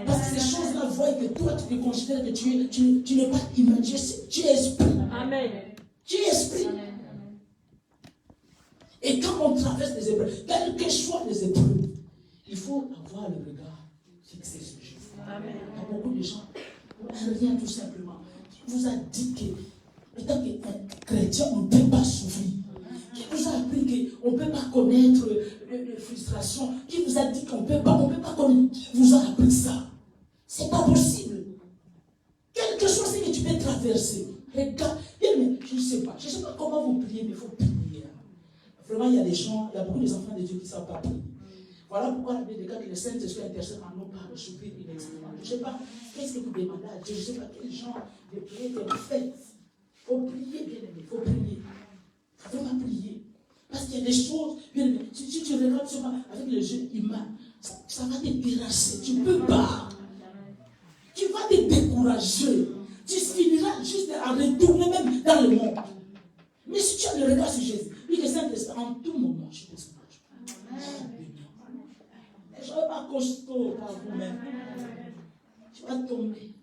Speaker 1: Parce que ces choses-là voient que toi, tu te considères que tu n'es pas humain, tu es esprit.
Speaker 3: Amen.
Speaker 1: Tu es esprit. Et quand on traverse des épreuves, quelles que soient les épreuves, il faut avoir le regard fixé sur Jésus.
Speaker 3: Amen.
Speaker 1: Il y a beaucoup de gens, rien tout simplement, qui vous a dit que, étant chrétien, on ne peut pas souffrir. Qui vous a appris qu'on ne peut pas connaître les frustrations. Qui vous a dit qu'on ne peut pas connaître. Qui vous a appris ça? C'est pas possible. Quel que soit ce que tu peux traverser, regarde. Mais je ne sais pas comment vous priez, mais il faut prier. Vraiment, il y a des gens, il y a beaucoup d'enfants de Dieu qui ne savent pas prier. Voilà pourquoi la Bible déclare que le Saint-Esprit intercède en nous par le soupir inexprimable. Je ne sais pas, qu'est-ce que vous demandez à Dieu? Je ne sais pas quel genre de prière que vous faites. Il faut prier, bien aimé, il faut prier. Il faut vraiment prier. Parce qu'il y a des choses, bien aimé, si tu regardes seulement avec les yeux humains, ça va te terrasser. Tu ne peux pas. Tu vas te décourager. Tu finiras juste à retourner même dans le monde. Mais si tu as le regard sur Jésus, lui, le Saint-Esprit, en tout moment, je te soulage. Ne soyez pas costaud par vous-même. Tu vas tomber.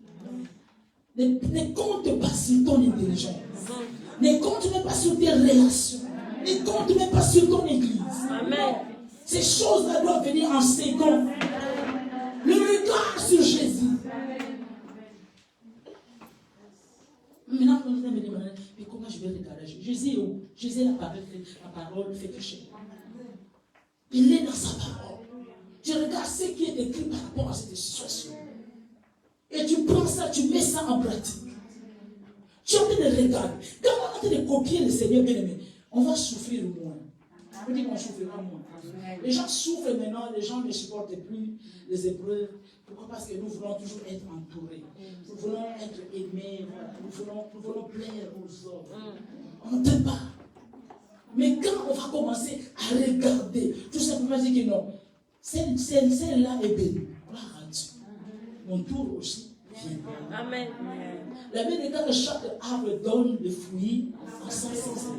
Speaker 1: Ne compte pas sur ton intelligence. Ne compte même pas sur tes relations. Ne compte même pas sur ton église.
Speaker 3: Amen.
Speaker 1: Ces choses-là doivent venir en second. Le regard sur Jésus. Maintenant, on me demande, mais comment je vais regarder Jésus est où? Jésus est la parole fait que chez moi. Il est dans sa parole. Tu regardes ce qui est écrit par rapport à cette situation. Et tu prends ça, tu mets ça en pratique. Tu es en train de regarder. Quand on est en train de copier le Seigneur bien-aimé, on va souffrir moins. On dit qu'on souffrira moins. Les gens souffrent maintenant, les gens ne supportent plus les épreuves. Pourquoi? Parce que nous voulons toujours être entourés. Nous voulons être aimés. Voilà. Nous voulons plaire aux hommes. On ne peut pas. Mais quand on va commencer à regarder, tout simplement dire que non, celle-là est bénie. Gloire à Dieu. Mon tour aussi vient.
Speaker 3: Amen.
Speaker 1: La Bible déclare que chaque arbre donne des fruits en sa saison.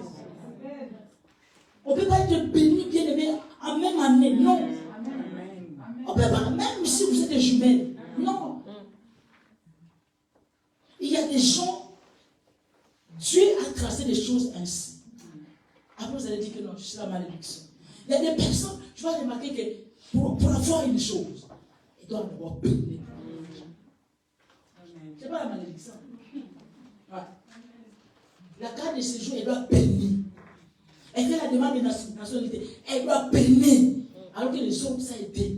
Speaker 1: On ne peut pas être béni, bien aimé, en même année. Non. On ne peut pas, même si vous êtes des jumelles. Non. Il y a des gens, Dieu a tracé des choses ainsi. Après, vous allez dire que non, c'est la malédiction. Il y a des personnes, je vais remarquer que pour avoir une chose, ils doivent d'abord bénir. Ce n'est pas la malédiction. Ouais. La carte de séjour, elle doit bénir. Elle fait la demande de nationalité. Elle doit bénir. Alors que les autres, ça a été.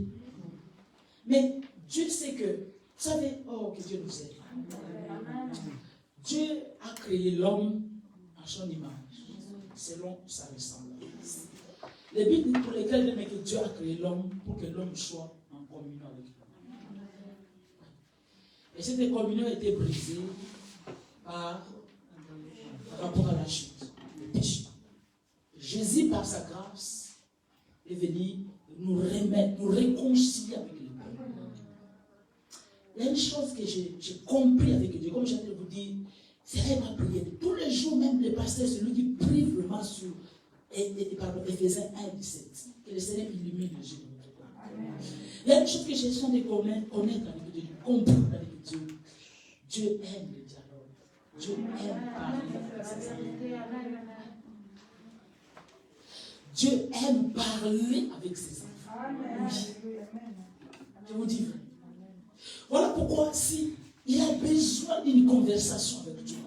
Speaker 1: Mais Dieu sait que, vous savez, oh, que Dieu nous aide. Dieu a créé l'homme à son image, selon sa ressemblance. Les buts pour lesquels il dit que Dieu a créé l'homme pour que l'homme soit en communion avec lui. Et cette communion a été brisée par rapport à la chute, le péché. Jésus, par sa grâce, est venu nous remettre, nous réconcilier avec le Père. Il y a une chose que j'ai compris avec Dieu, comme je viens de vous dire, c'est ma prière. Tous les jours, même les pasteurs, celui qui prie vraiment sur Éphésiens 1, 17. Que le Seigneur illumine les yeux de notre cœur. Il y a une chose que j'ai besoin de connaître avec Dieu, de comprendre avec Dieu. Dieu aime le dialogue. Dieu aime parler avec ses amis. Dieu aime parler avec ses enfants. Oui. Je vous dis vrai. Voilà pourquoi si il a besoin d'une conversation avec toi,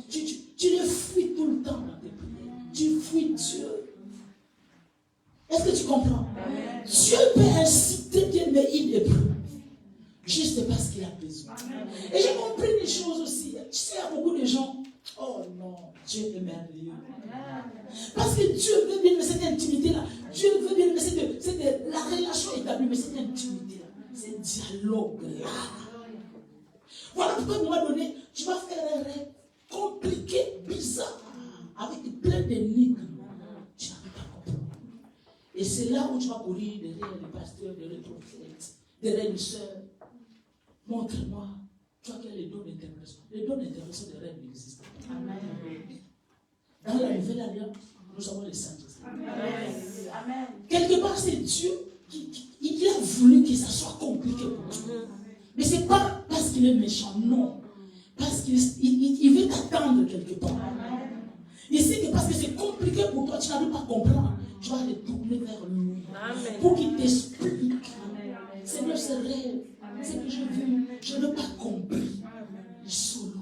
Speaker 1: tu le fuis tout le temps dans tes prières. Tu fuis Dieu. Est-ce que tu comprends? Dieu peut inciter Dieu, mais il est plus. Juste parce qu'il a besoin. Et j'ai compris des choses aussi. Tu sais, il y a beaucoup de gens. Oh non, Dieu est merveilleux. Parce que Dieu veut bien, mais cette intimité-là, Dieu veut bien, mais c'est la relation établie, mais cette intimité-là, ce dialogue-là. Voilà pourquoi à un moment donné, tu vas faire un rêve compliqué, bizarre, avec plein d'énigmes. Tu n'arrives pas à comprendre. Et c'est là où tu vas courir derrière les pasteurs, derrière les prophètes, derrière les sœurs. Montre-moi, tu vois quel est le don d'interprétation. Le don d'interprétation des rêves n'existe pas. Dans la nouvelle alliance, nous avons les saints. Amen. Quelque part, c'est Dieu qui a voulu que ça soit compliqué pour toi. Mais ce n'est pas parce qu'il est méchant, non. Parce qu'il veut t'attendre quelque part. Il sait que parce que c'est compliqué pour toi, tu n'arrives pas à comprendre. Tu vas le tourner vers lui. Pour qu'il t'explique. Seigneur, ce rêve, c'est que je n'ai pas compris. Solo.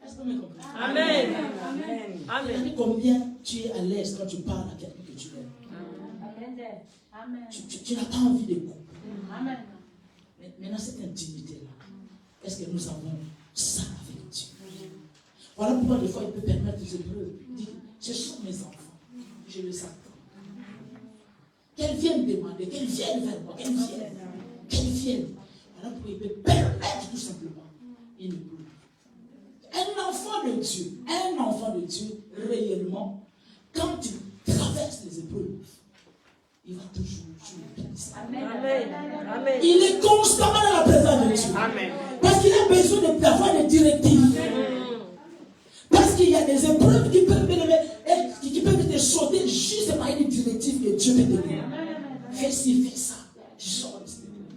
Speaker 1: Est-ce que vous me comprenez?
Speaker 3: Amen.
Speaker 1: Amen. Combien tu es à l'aise quand tu parles à quelqu'un que tu aimes? Tu n'as pas envie de couper. Mais maintenant, cette intimité-là, est-ce que nous avons ça avec Dieu? Voilà pourquoi des fois il peut permettre des épreuves. Il dit, ce sont mes enfants, je les attends. Qu'elles viennent demander, qu'elles viennent vers moi, qu'elles viennent. Voilà pourquoi il peut permettre tout simplement. Il ne peut. Un enfant de Dieu, réellement, quand il traverse les épreuves, il va toujours sur le pied.
Speaker 3: Amen.
Speaker 1: Il est constamment dans la présence de Dieu.
Speaker 2: Amen.
Speaker 1: Parce qu'il a besoin d'avoir des directives. Parce qu'il y a des épreuves qui peuvent te sauter juste par une directive que Dieu peut te donner. Fais ci, fais ça. Tu sors de cette épreuve.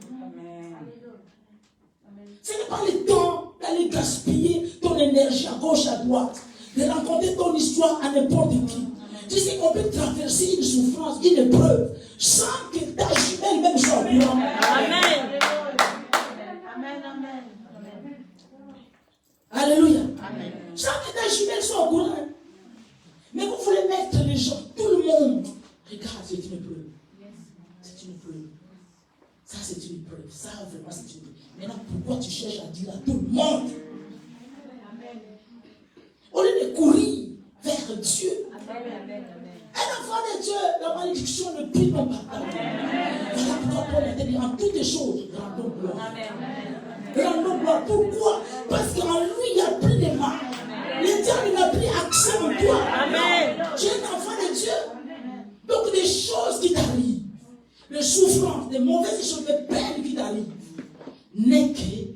Speaker 1: Ce n'est pas le temps d'aller gaspiller ton énergie à gauche, à droite, de raconter ton histoire à n'importe qui. Tu sais qu'on peut traverser une souffrance, une épreuve, sans que ta jumelle même soit au courant.
Speaker 3: Amen.
Speaker 1: Alléluia. Amen. Sans que ta jumelle soit au courant. Mais vous voulez mettre les gens, tout le monde. Regarde, c'est une épreuve. C'est une épreuve. Ça, c'est une épreuve. Ça, vraiment, c'est une épreuve. Maintenant, pourquoi tu cherches à dire à tout le monde? Au lieu de courir vers Dieu. Un enfant de Dieu, la malédiction ne prie non pas. Voilà pourquoi Paul a dit en toutes les choses, rendons gloire. Rendons gloire. Pourquoi? Parce qu'en lui, il n'y a plus de mal. Le diable n'a plus accès en toi.
Speaker 3: Amen.
Speaker 1: Tu es un enfant de Dieu. Donc des choses qui t'arrivent, les souffrances, les mauvaises choses, les peines qui t'arrivent, n'est que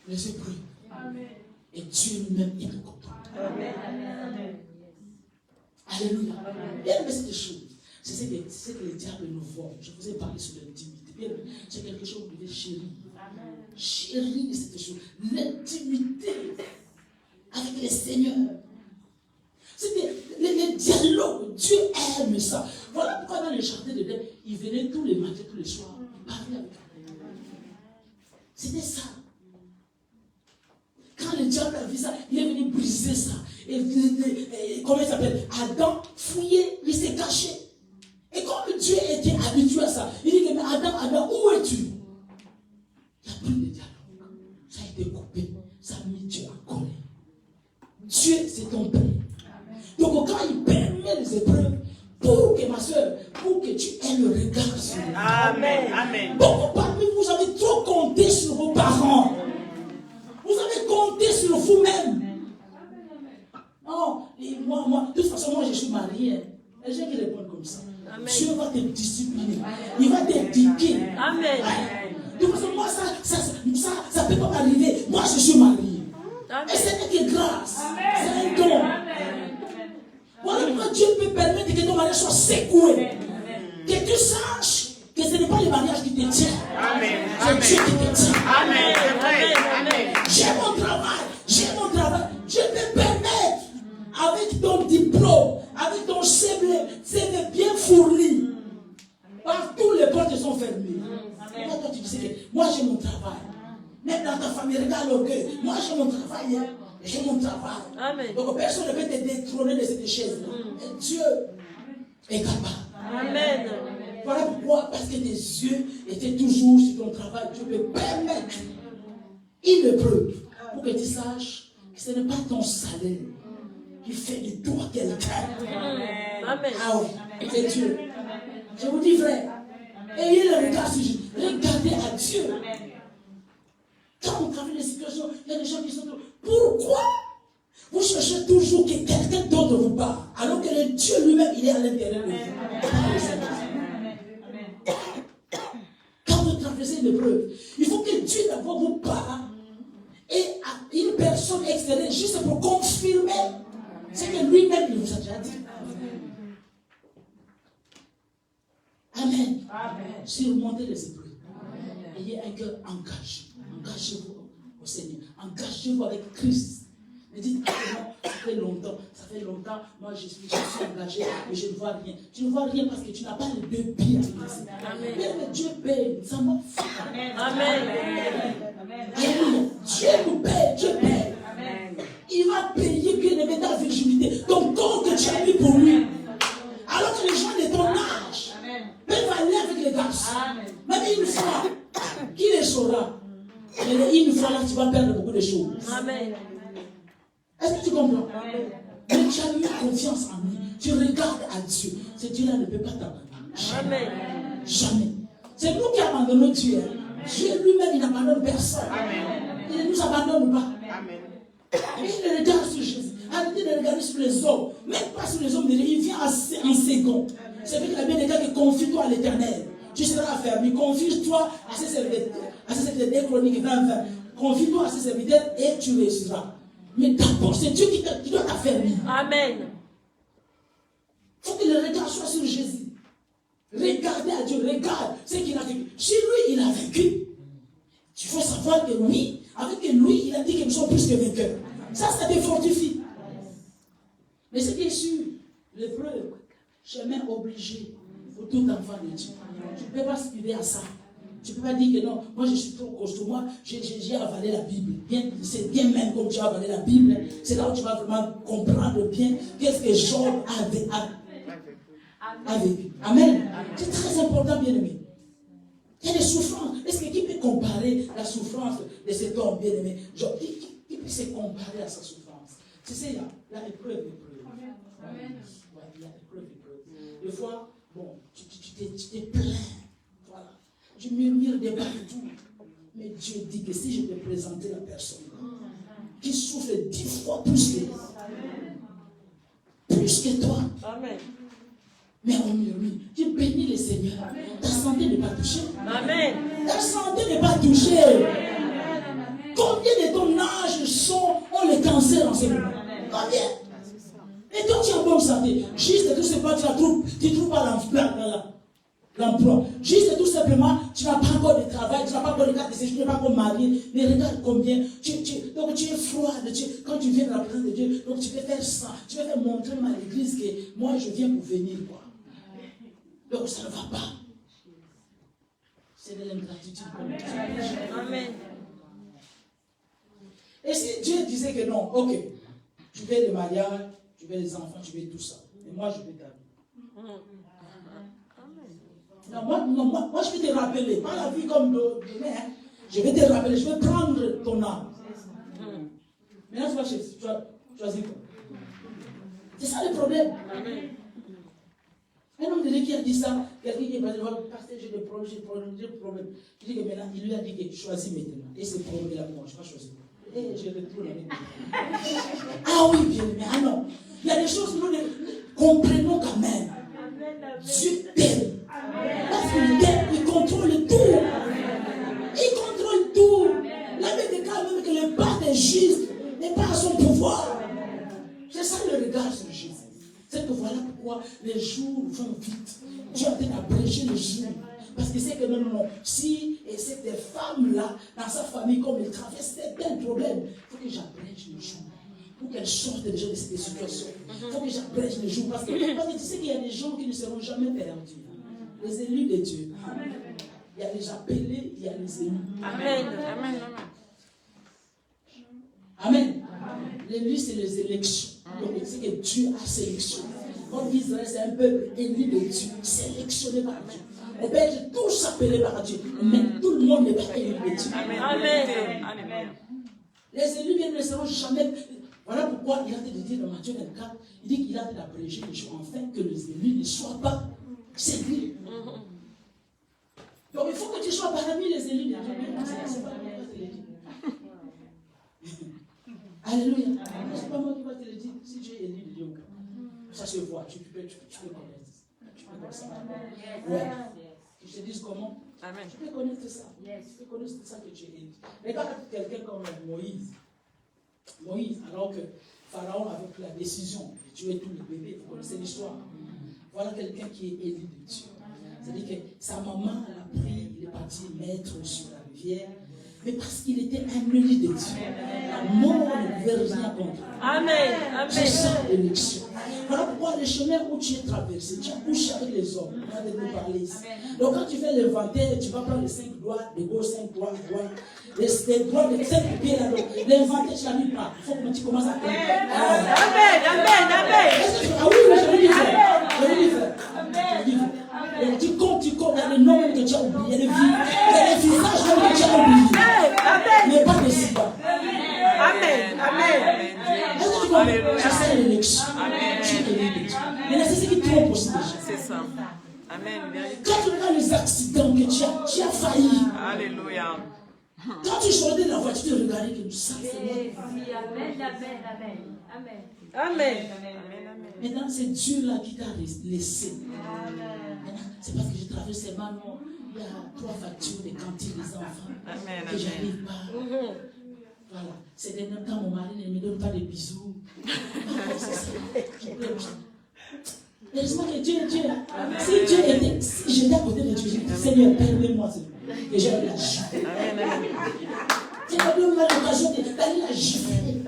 Speaker 1: les épreuves. Et Dieu lui-même, il est content. Alléluia. Bien aimé cette chose. C'est ce que le diable nous vole. Je vous ai parlé sur l'intimité. Bien aimé, c'est quelque chose que vous devez chérir. Chérir cette chose. L'intimité avec le Seigneur. C'est le dialogue. Dieu aime ça. Voilà pourquoi dans le jardin de Dieu, il venait tous les matins, tous les soirs. Il parlait avec lui. C'était ça. Quand le diable a vu ça, il est venu briser ça. Et comment il s'appelle? Adam fouillait, il s'est caché. Et comme Dieu était habitué à ça, il dit, mais Adam, où es-tu? des épreuves pour que, ma soeur, pour que tu aies le regard sur lui.
Speaker 2: Amen. Amen.
Speaker 1: Beaucoup parmi vous, vous avez trop compté sur vos parents. Vous avez compté sur vous-même. Non, et moi, de toute façon, moi, je suis marié. Les gens qui répondent comme ça.
Speaker 3: Amen.
Speaker 1: Dieu va te discipliner. Il va t'éduquer.
Speaker 3: Amen.
Speaker 1: De toute façon, moi, ça ne peut pas m'arriver. Moi, je suis marié.
Speaker 3: Amen.
Speaker 1: Et ce n'est que grâce. C'est un don. Voilà pourquoi Dieu peut permettre que ton mariage soit secoué. Que tu saches que ce n'est pas le mariage qui te tient.
Speaker 2: Amen.
Speaker 1: C'est Dieu qui te tient.
Speaker 2: Amen. C'est vrai. Amen.
Speaker 1: J'ai mon travail. Je peux permettre, avec ton diplôme, avec ton CV bien fourni, partout les portes sont fermées. Moi, toi, tu dis que moi, j'ai mon travail. Même dans ta famille, regarde l'orgueil. Moi, j'ai mon travail. J'ai mon travail.
Speaker 3: Amen.
Speaker 1: Donc, personne ne peut te détrôner de cette chaise. Et Dieu est capable.
Speaker 3: Amen.
Speaker 1: Voilà pourquoi, parce que tes yeux étaient toujours sur ton travail, Dieu peut permettre une épreuve pour que tu saches que ce n'est pas ton salaire qui fait de toi quelqu'un.
Speaker 3: Amen.
Speaker 1: Ah oui, c'est Dieu. Je vous dis vrai, ayez le regard sur Dieu. Regardez à Dieu. Quand vous traversez des situations, il y a des gens qui sont... Pourquoi vous cherchez toujours que quelqu'un d'autre vous parle, alors que le Dieu lui-même, il est à l'intérieur de vous. Quand vous traversez une épreuve, il faut que Dieu d'abord vous parle et à une personne extérieure juste pour confirmer ce que lui-même il vous a déjà dit. Amen. Surmontez les épreuves. Ayez un cœur engagé. Engagez-vous au Seigneur. Engagez-vous avec Christ. Ne dites pas que non, ça fait longtemps, moi je suis engagé et je ne vois rien. Tu ne vois rien parce que tu n'as pas les deux pieds à l'église. Mais Dieu paye, ça m'en fout.
Speaker 3: Amen.
Speaker 1: Alléluia. Dieu nous paye, Dieu paye. Il va payer bien aimé ta virginité. Ton corps que tu as mis pour lui. Alors que les gens de ton âge peuvent aller avec les garçons. Même une fois, qui les saura? Mais une fois là, tu vas perdre beaucoup de choses.
Speaker 3: Amen.
Speaker 1: Est-ce que tu comprends? Mais tu as eu confiance en lui. Tu regardes à Dieu. Ce Dieu-là ne peut pas t'abandonner.
Speaker 3: Amen.
Speaker 1: Jamais. C'est nous qui abandonnons Dieu. Dieu lui-même, il n'abandonne personne. Il ne nous abandonne pas. Il regarde sur Jésus. Arrêtez de regarder sur les hommes. Même pas sur les hommes de Dieu. Il vient en second. C'est vrai qu'il y a bien des gars qui confient-toi à l'éternel. Tu seras affermi. Confie-toi à ses serviteurs. Chroniques 20-20. Confie-toi à ses serviteurs et tu réussiras. Mais d'abord, c'est Dieu qui doit t'affermir.
Speaker 3: Amen.
Speaker 1: Il faut que le regard soit sur Jésus. Regardez à Dieu, regarde ce qu'il a vécu. Si lui, il a vécu, tu faut savoir que oui, avec lui, il a dit que nous sommes plus que vainqueurs. Ça te fortifie. Mais c'est bien sûr, l'épreuve, chemin obligé pour tout enfant de Dieu. Tu ne peux pas aspirer à ça. Tu ne peux pas dire que non, moi je suis trop costaud, moi j'ai avalé la Bible. C'est bien même comme tu as avalé la Bible, c'est là où tu vas vraiment comprendre bien qu'est-ce que Job a vécu. Amen. C'est très important, bien aimé. Il y a des souffrances. Est-ce que qui peut comparer la souffrance de cet homme, bien aimé? Job, qui peut se comparer à sa souffrance? Tu sais, il y a l'épreuve.
Speaker 5: Amen.
Speaker 1: Il y a l'épreuve. Des fois, bon, tu te plains. Voilà. Tu murmures de partout. Mais Dieu dit que si je peux présenter la personne qui souffre 10 fois plus que toi,
Speaker 3: Amen.
Speaker 1: mais on murmure. Tu bénis le Seigneur. Ta santé n'est pas touchée.
Speaker 3: Amen.
Speaker 1: Ta santé n'est pas touchée. Combien de ton âge ont le cancer en ce moment? Combien? Et toi, tu es en bonne santé. Juste tout simplement, tu ne trouves pas l'emploi. Juste tout simplement, tu n'as pas encore de travail, tu n'as pas encore de carte de séjour, tu n'es pas encore marié. Mais regarde combien. Donc tu es froide. Quand tu viens dans la présence de Dieu, donc tu peux faire ça. Tu peux faire montrer à l'église que moi, je viens pour venir. Quoi. Donc ça ne va pas. C'est de l'ingratitude.
Speaker 3: Amen.
Speaker 1: Et si Dieu disait que non, ok, tu veux le mariage, tu veux les enfants, tu veux tout ça. Et moi, je veux ta vie. Non, moi, je vais te rappeler, pas la vie comme demain. Hein. Je vais te rappeler, je vais prendre ton âme. Maintenant, tu vas choisir quoi? C'est ça le problème. Un homme de Dieu qui a dit ça, quelqu'un qui est passé, pasteur, j'ai des problèmes, j'ai des problèmes. Il dit que maintenant, il lui a dit que choisis maintenant. Et c'est problème, il a dit, bon, je vais choisir. Et je retourne avec lui. Ah oui, bien aimé, ah non. Il y a des choses que nous comprenons quand même. Dieu t'aime. Parce qu'il t'aime, il contrôle tout. Il contrôle tout. La Bible déclare même que le pas des justes n'est pas à son pouvoir. C'est ça le regard sur Jésus. C'est que voilà pourquoi les jours vont vite. Dieu a peut-être abrégé les jours. Parce que c'est que non. Si et cette femme-là, dans sa famille, comme elle traverse tel problème, il faut que j'abrège les jours. Pour qu'elle sorte déjà de cette situation. Il faut que j'abrège les jours. Parce que tu sais qu'il y a des gens qui ne seront jamais perdus. Les élus de Dieu. Il y a les appelés, il y a les élus.
Speaker 3: Amen.
Speaker 1: Amen. L'élu, c'est les élections. Donc, c'est que Dieu a sélectionné. Comme Israël, c'est un peuple élu de Dieu, sélectionné par Dieu. On peut être tous appelés par Dieu, mais tout le monde n'est pas élu de Dieu.
Speaker 3: Amen.
Speaker 1: Les élus bien ne seront jamais. Voilà pourquoi il a été dit dans Matthieu 24, il dit qu'il a été abrégé les jours afin que les élus ne soient pas séduits. Donc il faut que tu sois parmi les élus de Dieu. C'est pas moi qui va te le dire. Alléluia. C'est pas moi qui va te le dire si tu es élu de Dieu. Ça se voit, tu peux connaître. Tu peux connaître ça. Ouais. Que je te dise comment.
Speaker 3: Amen.
Speaker 1: Tu peux connaître ça. Tu peux connaître ça que tu es élu. Regarde quelqu'un comme Moïse. Moïse, alors que Pharaon avait pris la décision de tuer tous les bébés. Vous connaissez l'histoire. Voilà quelqu'un qui est élu de Dieu. C'est-à-dire que sa maman l'a pris, il est parti mettre sur la rivière. Mais parce qu'il était un élu de Dieu, la mort ne pouvait rien contre lui.
Speaker 3: Amen.
Speaker 1: C'est ça l'élection. Voilà pourquoi le chemin où tu es traversé, tu as couché avec les hommes. On a de nous parler ici. Donc quand tu fais l'inventaire, tu vas prendre les 5 doigts de gauche, 5 doigts de droite, les doigts de 5 pieds là-dedans. L'inventaire, tu ne l'as mis pas. Il faut que tu commences à faire.
Speaker 3: Amen.
Speaker 1: Ah oui, je vais lui faire. Donc tu comptes, il y a les noms que tu as oubliés, il y a les visages que tu as oubliés. Mais pas de sida.
Speaker 3: Amen.
Speaker 1: Est-ce que tu comprends? C'est ça l'élection. Tu es élu de Dieu. Mais c'est ce qui trompe aussi déjà.
Speaker 3: C'est ça. Amen.
Speaker 1: Quand tu regardes les accidents que tu as failli.
Speaker 3: Alléluia.
Speaker 1: Quand tu sortais de la voiture, tu regardais que ça c'est moi.
Speaker 3: Amen.
Speaker 1: Maintenant, c'est Dieu là qui t'a laissé. Maintenant, c'est parce que je traverse ces mains. Il y a 3 factures de cantine des enfants.
Speaker 3: Amen.
Speaker 1: Que j'arrive pas. Voilà. C'est des temps, mon mari ne me donne pas de bisous. Heureusement que Dieu. Si Dieu était, si j'étais à côté de Dieu, je dis, Seigneur, permets-moi, que j'aille la gifler. Tu n'as plus l'occasion d'aller la gifler.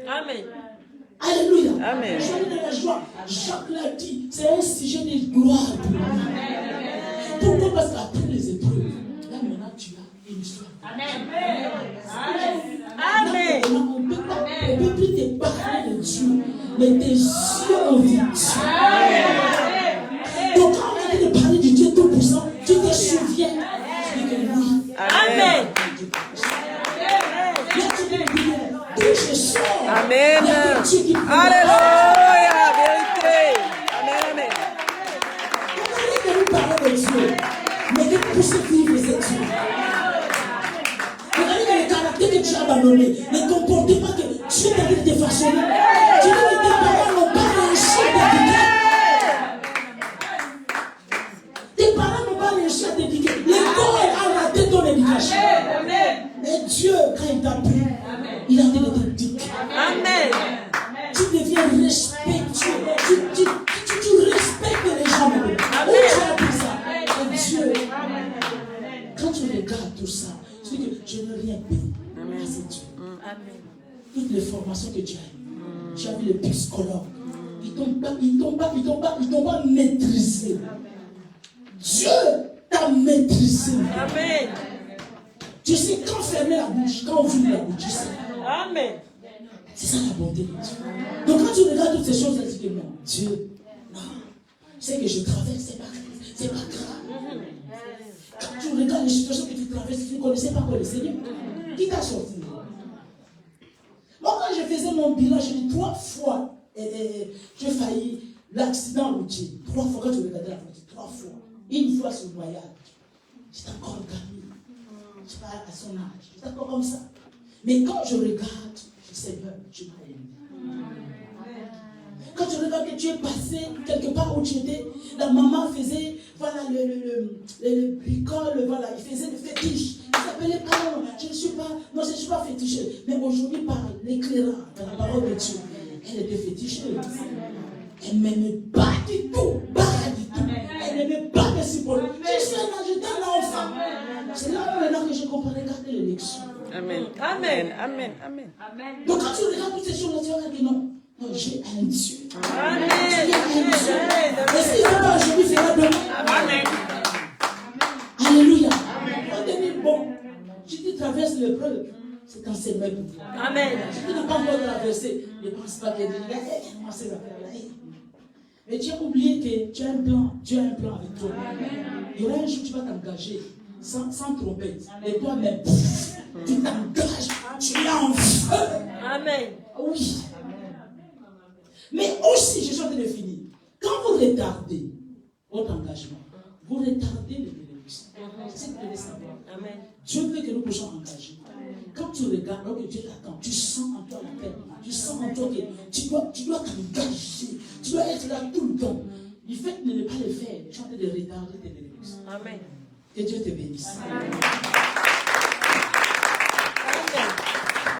Speaker 3: Amen.
Speaker 1: Alléluia.
Speaker 3: Amen.
Speaker 1: Joie de la joie. Jacques l'a dit, c'est un sujet de gloire pour lui. Pourquoi? Parce qu'après les épreuves, là maintenant tu as une histoire. Amen. On ne peut plus te parler de Dieu, mais tes yeux ont vu Dieu. Donc quand on a dit de parler de Dieu tout puissant, tu te souviens. Tu dis que oui.
Speaker 3: Amen.
Speaker 1: Là tu dis bien, d'où je sors.
Speaker 3: Amen.
Speaker 1: Il y a des Dieu qui peut.
Speaker 3: Alléluia. Vérité. Amen.
Speaker 1: Pourquoi il de nous parler de Dieu, mais de pousser vivre ces Dieu. Regardez le caractère que tu as abandonné, ne comportez pas que Dieu t'a dit de te façonner. Tu dis que tes parents n'ont pas réussi à t'éduquer. Tes parents n'ont pas réussi à t'éduquer. L'école a raté ton éducation. Mais Dieu, quand il t'a pris, il a dit de t'éduquer.
Speaker 3: Amen.
Speaker 1: Tu deviens respectueux. Tu respectes les gens. Où tu as appris ça? Et Dieu, quand tu regardes tout ça, tu dis que je n'ai rien payé. C'est Dieu. Toutes les formations que tu as eues, tu as vu les psychologues, ils t'ont pas maîtrisé. Dieu t'a maîtrisé.
Speaker 3: Amen.
Speaker 1: Tu sais, quand fermer la bouche, quand ouvrir la bouche, tu sais.
Speaker 3: Amen.
Speaker 1: C'est ça la bonté de Dieu. Donc quand tu regardes toutes ces choses, tu dis que non, Dieu, non. C'est que je traverse, c'est pas grave. Quand tu regardes les situations que tu traverses, tu ne connaissais pas quoi le Seigneur. Qui t'a sorti? Moi, quand je faisais mon bilan, j'ai dit 3 fois, j'ai failli l'accident routier. 3 fois, quand tu regardais la photo, 3 fois. Une fois sur le noyade. J'étais encore gamine. Je sais pas, à son âge. J'étais encore comme ça. Mais quand je regarde, je sais, Seigneur, tu m'as aimé. Quand tu regardes que tu es passé quelque part où tu étais, la maman faisait, voilà, le bricole, voilà, il faisait le fétiche. Il s'appelait pas, je ne suis pas féticheuse. Mais aujourd'hui, par l'éclairage de la parole de Dieu, elle était féticheuse. Elle ne m'aimait pas du tout, pas du tout. Elle n'aimait pas me supporter. Je suis là, j'étais un enfant. C'est là maintenant que je comprends, regardez l'élection.
Speaker 3: Amen. Amen. Amen. Amen.
Speaker 1: Donc quand tu regardes toutes ces choses-là, tu vas dire non, j'ai un Dieu.
Speaker 3: Amen.
Speaker 1: Et s'il ne fait pas aujourd'hui, c'est pas demain.
Speaker 2: Amen.
Speaker 1: Alléluia. Bon, si tu traverses l'épreuve, c'est un Seigneur pour toi.
Speaker 3: Amen.
Speaker 1: Si tu n'as pas encore traversé, ne pense pas que Dieu a commencé à faire là. Mais tu as oublié que tu as un plan. Dieu a un plan avec toi. Il y aura un jour où tu vas t'engager sans trompette. Et toi-même, tu t'engages. Tu es en feu.
Speaker 3: Amen.
Speaker 1: Oui. Mais aussi, je suis en train de finir. Quand vous retardez votre engagement, vous retardez le bénéfice. C'est ce que vous devez savoir.
Speaker 3: Amen.
Speaker 1: Dieu veut que nous puissions engager. Quand tu regardes, alors que Dieu t'attend, tu sens en toi la paix. Tu sens en toi que tu dois t'engager. Tu dois être là tout le temps. Du fait de ne pas le faire, tu es en train de retarder tes bénéfices.
Speaker 3: Amen.
Speaker 1: Que Dieu te bénisse.
Speaker 3: Amen.